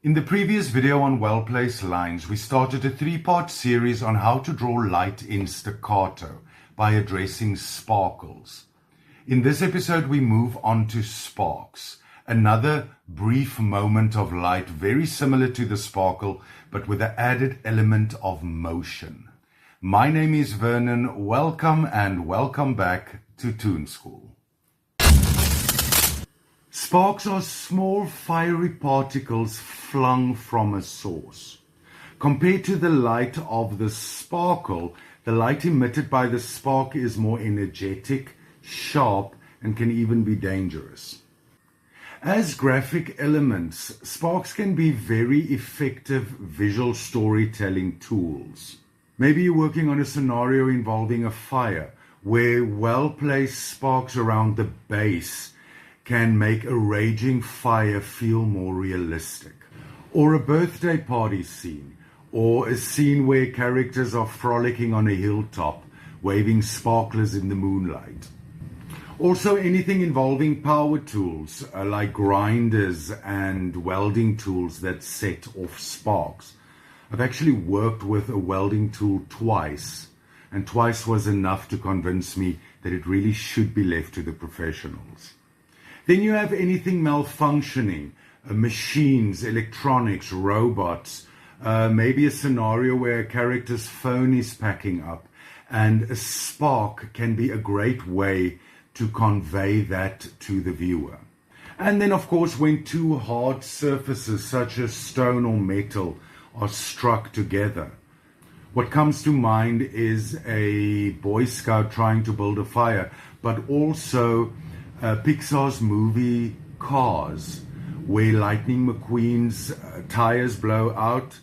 In the previous video on well-placed lines, we started a three-part series on how to draw light in staccato by addressing sparkles. In this episode, we move on to sparks, another brief moment of light very similar to the sparkle, but with the added element of motion. My name is Vernon. Welcome and welcome back to Toon School. Sparks are small fiery particles flung from a source. Compared to the light of the sparkle, the light emitted by the spark is more energetic, sharp, and can even be dangerous. As graphic elements, sparks can be very effective visual storytelling tools. Maybe you're working on a scenario involving a fire, where well-placed sparks around the base can make a raging fire feel more realistic. Or a birthday party scene, or a scene where characters are frolicking on a hilltop, waving sparklers in the moonlight. Also anything involving power tools, like grinders and welding tools that set off sparks. I've actually worked with a welding tool twice, and twice was enough to convince me that it really should be left to the professionals. Then you have anything malfunctioning, machines, electronics, robots, maybe a scenario where a character's phone is packing up, and a spark can be a great way to convey that to the viewer. And then of course when two hard surfaces such as stone or metal are struck together. What comes to mind is a Boy Scout trying to build a fire, but also Pixar's movie Cars, where Lightning McQueen's tires blow out.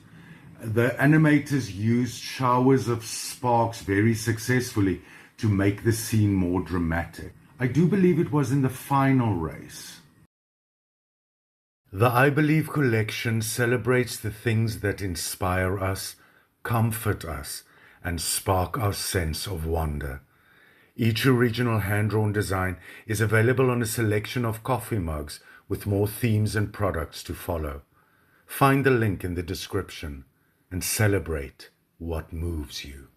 The animators used showers of sparks very successfully to make the scene more dramatic. I do believe it was in the final race. The I Believe collection celebrates the things that inspire us, comfort us, and spark our sense of wonder. Each original hand-drawn design is available on a selection of coffee mugs with more themes and products to follow. Find the link in the description and celebrate what moves you.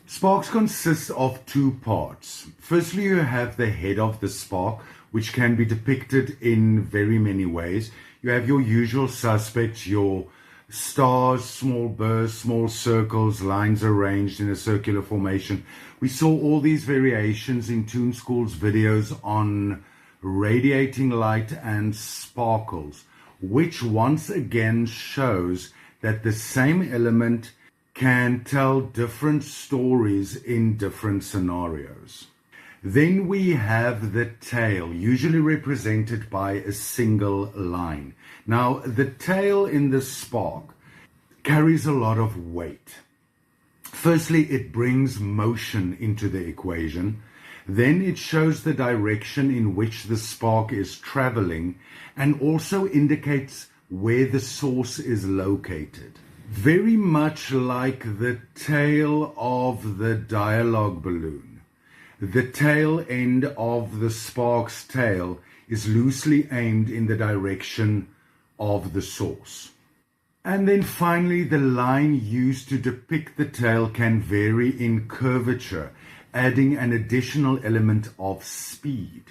Sparks consist of two parts. Firstly, you have the head of the spark, which can be depicted in very many ways. You have your usual suspects, your stars, small bursts, small circles, lines arranged in a circular formation. We saw all these variations in Toon School's videos on radiating light and sparkles, which once again shows that the same element can tell different stories in different scenarios. Then we have the tail, usually represented by a single line. Now, the tail in the spark carries a lot of weight. Firstly, it brings motion into the equation. Then it shows the direction in which the spark is traveling and also indicates where the source is located. Very much like the tail of the dialogue balloon. The tail end of the spark's tail is loosely aimed in the direction of the source. And then finally, the line used to depict the tail can vary in curvature, adding an additional element of speed.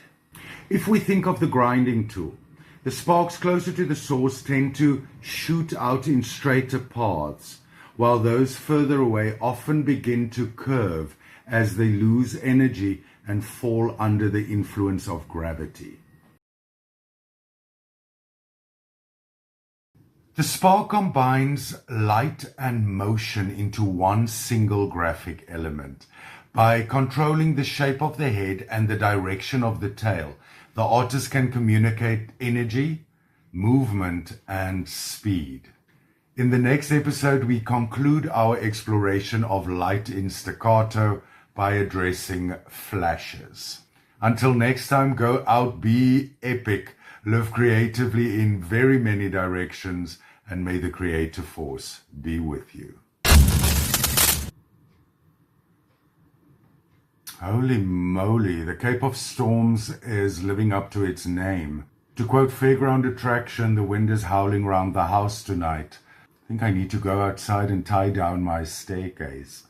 If we think of the grinding tool, the sparks closer to the source tend to shoot out in straighter paths, while those further away often begin to curve as they lose energy and fall under the influence of gravity. The spark combines light and motion into one single graphic element. By controlling the shape of the head and the direction of the tail, the artist can communicate energy, movement, and speed. In the next episode, we conclude our exploration of light in staccato by addressing flashes. Until next time, go out, be epic, live creatively in very many directions, and may the creative force be with you. Holy moly, the Cape of Storms is living up to its name. To quote Fairground Attraction, the wind is howling round the house tonight. I think I need to go outside and tie down my staircase.